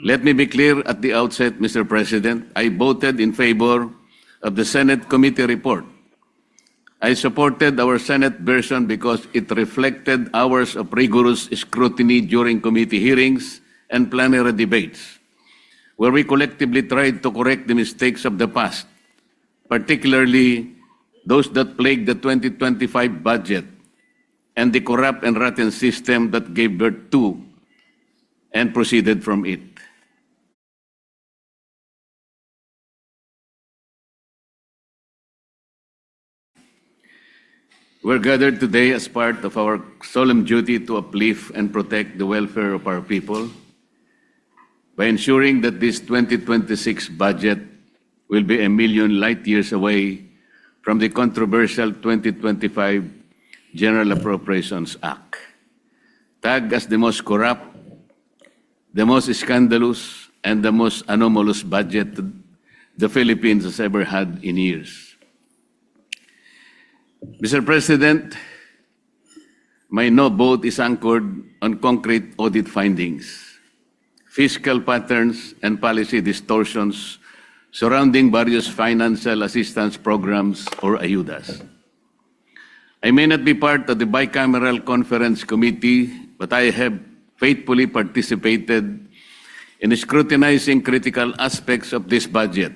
Let me be clear at the outset, Mr. President, I voted in favor of the Senate committee report. I supported our Senate version because it reflected hours of rigorous scrutiny during committee hearings and plenary debates, where we collectively tried to correct the mistakes of the past, particularly those that plagued the 2025 budget and the corrupt and rotten system that gave birth to and proceeded from it. We're gathered today as part of our solemn duty to uplift and protect the welfare of our people by ensuring that this 2026 budget will be a million light years away from the controversial 2025 General Appropriations Act, tagged as the most corrupt, the most scandalous, and the most anomalous budget the Philippines has ever had in years. Mr. President, my no vote is anchored on concrete audit findings, fiscal patterns, and policy distortions surrounding various financial assistance programs or ayudas. I may not be part of the bicameral conference committee, but I have faithfully participated in scrutinizing critical aspects of this budget.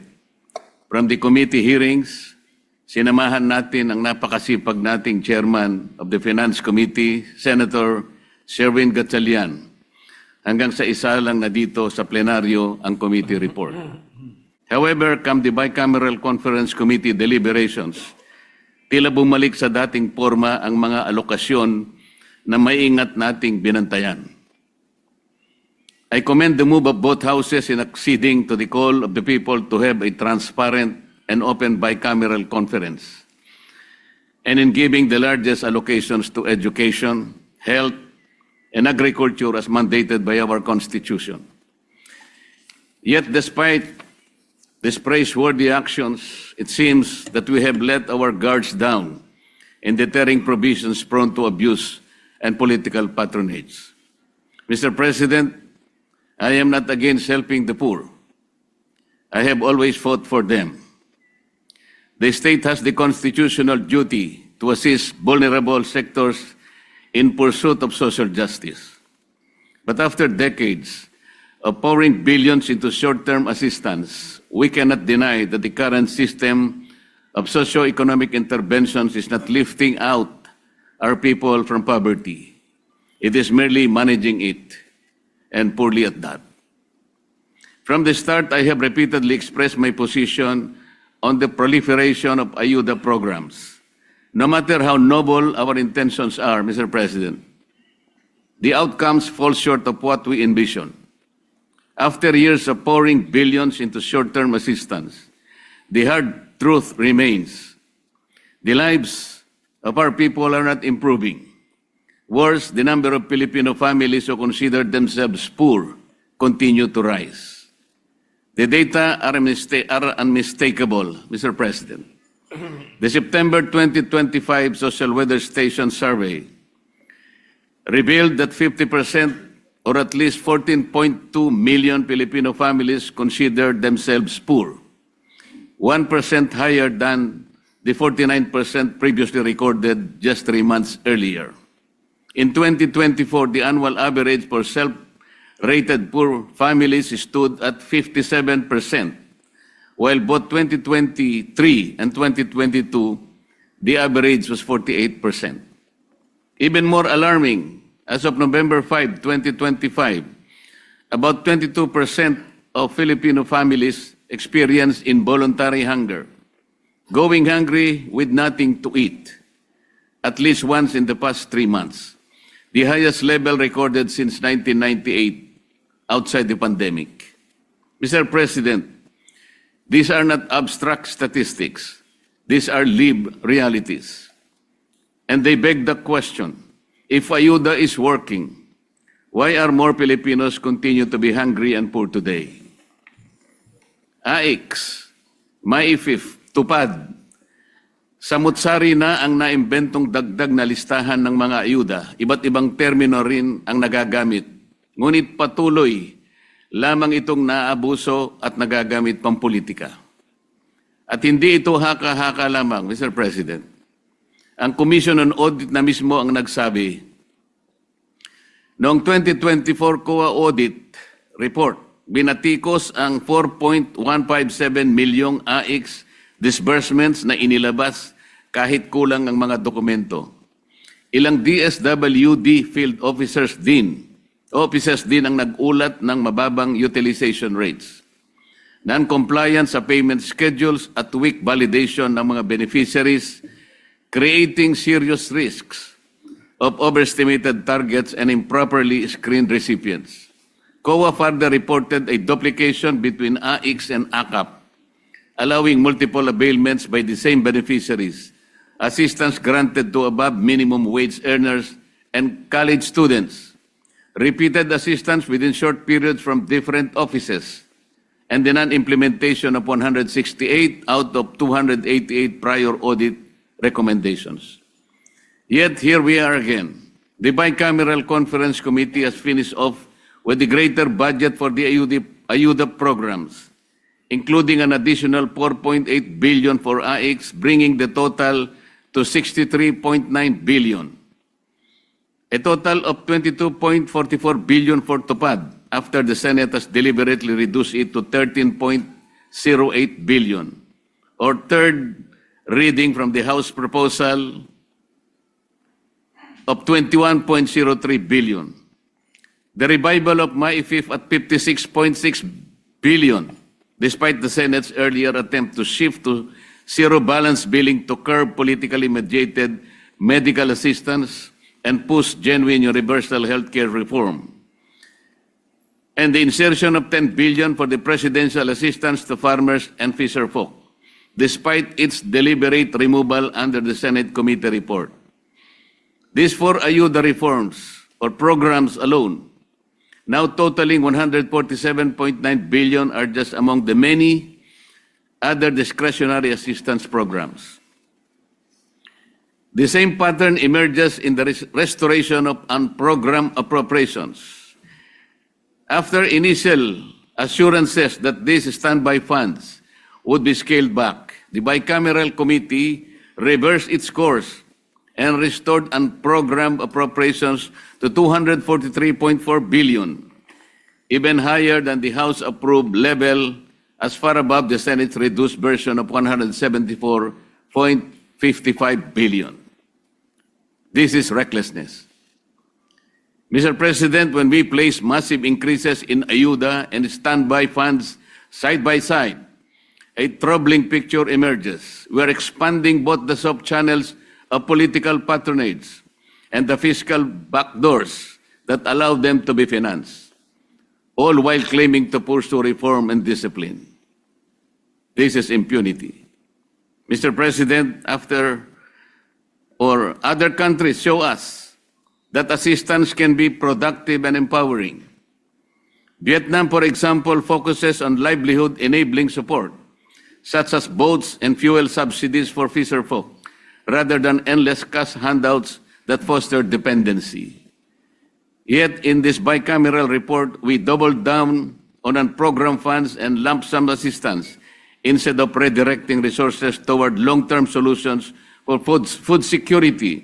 From the committee hearings, sinamahan natin ang napakasipag nating chairman of the Finance Committee, Senator Sherwin Gatchalian, hanggang sa isa lang na dito sa plenaryo ang committee report. However, come the bicameral conference committee deliberations, tila bumalik sa dating forma ang mga alokasyon na maingat nating binantayan. I commend the move of both houses in acceding to the call of the people to have a transparent and open bicameral conference, and in giving the largest allocations to education, health, and agriculture as mandated by our Constitution. Yet, despite these praiseworthy actions, it seems that we have let our guards down in deterring provisions prone to abuse and political patronage. Mr. President, I am not against helping the poor. I have always fought for them. The state has the constitutional duty to assist vulnerable sectors in pursuit of social justice. But after decades of pouring billions into short-term assistance, we cannot deny that the current system of socio-economic interventions is not lifting out our people from poverty. It is merely managing it, and poorly at that. From the start, I have repeatedly expressed my position on the proliferation of ayuda programs. No matter how noble our intentions are, Mr. President, the outcomes fall short of what we envision. After years of pouring billions into short-term assistance, the hard truth remains. The lives of our people are not improving. Worse, the number of Filipino families who consider themselves poor continue to rise. The data are unmistakable, Mr. President. The September 2025 Social Weather Station survey revealed that 50% or at least 14.2 million Filipino families consider themselves poor, 1% higher than the 49% previously recorded just 3 months earlier. In 2024, the annual average for self-rated poor families stood at 57%, while both 2023 and 2022, the average was 48%. Even more alarming, as of November 5, 2025, about 22% of Filipino families experience involuntary hunger, going hungry with nothing to eat, at least once in the past 3 months, the highest level recorded since 1998 outside the pandemic. Mr. President, these are not abstract statistics. These are lived realities. And they beg the question, if ayuda is working, why are more Filipinos continue to be hungry and poor today? AIX, MAIFIF, TUPAD, samut-sari na ang naimbentong dagdag na listahan ng mga ayuda. Iba't ibang termino rin ang nagagamit. Ngunit patuloy lamang itong naabuso at nagagamit pampolitika. At hindi ito haka-haka lamang, Mr. President. Ang Commission on Audit na mismo ang nagsabi, noong 2024 COA Audit Report, binatikos ang 4.157 milyong AIX disbursements na inilabas kahit kulang ang mga dokumento. Ilang DSWD field officers din ang nag-ulat ng mababang utilization rates. Non-compliance sa payment schedules at weak validation ng mga beneficiaries, creating serious risks of overestimated targets and improperly screened recipients. COA further reported a duplication between AIX and ACAP, allowing multiple availments by the same beneficiaries, assistance granted to above minimum wage earners and college students, repeated assistance within short periods from different offices, and the non-implementation of 168 out of 288 prior audit recommendations. Yet here we are again. The Bicameral Conference Committee has finished off with the greater budget for the AYUDA programs, including an additional 4.8 billion for AIX, bringing the total to 63.9 billion. A total of 22.44 billion for TUPAD, after the Senate has deliberately reduced it to 13.08 billion, or third reading from the House proposal of 21.03 billion. The revival of MyFIF at 56.6 billion, despite the Senate's earlier attempt to shift to zero balance billing to curb politically mediated medical assistance and push genuine universal healthcare reform. And the insertion of 10 billion for the presidential assistance to farmers and fisherfolk, despite its deliberate removal under the Senate committee report. These four AYUDA reforms or programs alone, now totaling 147.9 billion, are just among the many other discretionary assistance programs. The same pattern emerges in the restoration of unprogrammed appropriations. After initial assurances that these standby funds would be scaled back, the Bicameral Committee reversed its course and restored unprogrammed appropriations to 243.4 billion, even higher than the House-approved level, as far above the Senate's reduced version of 174.55 billion. This is recklessness. Mr. President, when we place massive increases in AYUDA and standby funds side by side, a troubling picture emerges. We are expanding both the soft channels of political patronage and the fiscal backdoors that allow them to be financed, all while claiming to pursue reform and discipline. This is impunity. Mr. President, other countries show us that assistance can be productive and empowering. Vietnam, for example, focuses on livelihood-enabling support, such as boats and fuel subsidies for fisherfolk, rather than endless cash handouts that foster dependency. Yet, in this bicameral report, we doubled down on unprogrammed funds and lump sum assistance instead of redirecting resources toward long-term solutions for food security,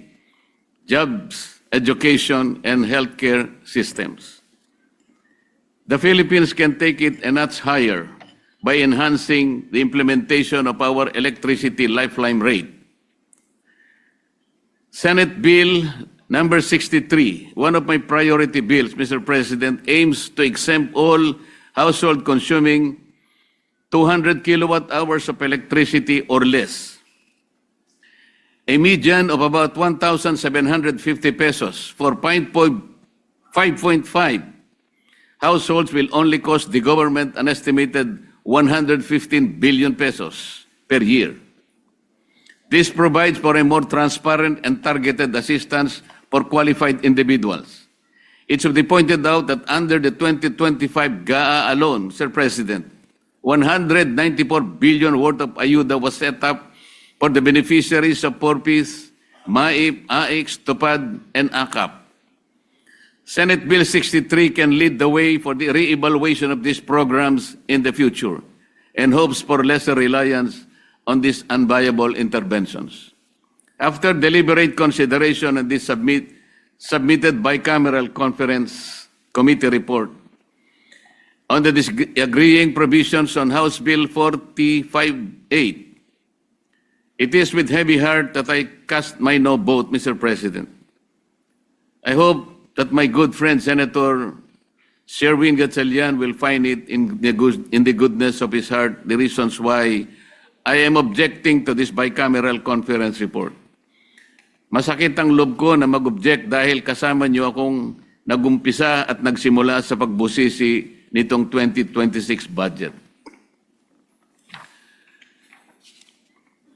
jobs, education, and healthcare systems. The Philippines can take it a notch higher by enhancing the implementation of our electricity lifeline rate. Senate Bill number 63, one of my priority bills, Mr. President, aims to exempt all households consuming 200 kilowatt hours of electricity or less. A median of about 1,750 pesos for 5.5 households will only cost the government an estimated 115 billion pesos per year. This provides for a more transparent and targeted assistance for qualified individuals. It should be pointed out that under the 2025 GAA alone, Sir President, 194 billion worth of AYUDA was set up for the beneficiaries of PORPIS, MAIP, AIX, TUPAD, and ACAP. Senate Bill 63 can lead the way for the re-evaluation of these programs in the future and hopes for lesser reliance on these unviable interventions. After deliberate consideration of this submitted bicameral conference committee report on the disagreeing provisions on House Bill 458, it is with heavy heart that I cast my no vote, Mr. President. I hope that my good friend Senator Sherwin Gatchalian will find it in the goodness of his heart the reasons why I am objecting to this bicameral conference report. Masakit ang loob ko na mag-object dahil kasama niyo akong nagumpisa at nagsimula sa pagbusisi nitong 2026 budget.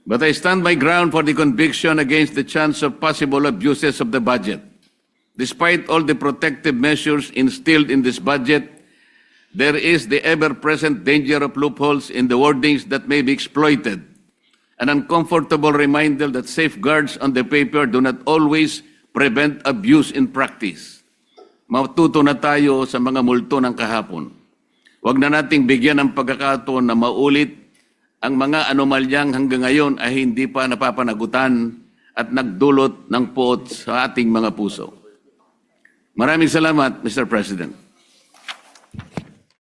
But I stand my ground for the conviction against the chance of possible abuses of the budget. Despite all the protective measures instilled in this budget, there is the ever-present danger of loopholes in the wordings that may be exploited. An uncomfortable reminder that safeguards on the paper do not always prevent abuse in practice. Matuto na tayo sa mga multo ng kahapon. Huwag na nating bigyan ng pagkakataon na maulit ang mga anomalyang hanggang ngayon ay hindi pa napapanagutan at nagdulot ng puot sa ating mga puso. Maraming salamat, Mr. President.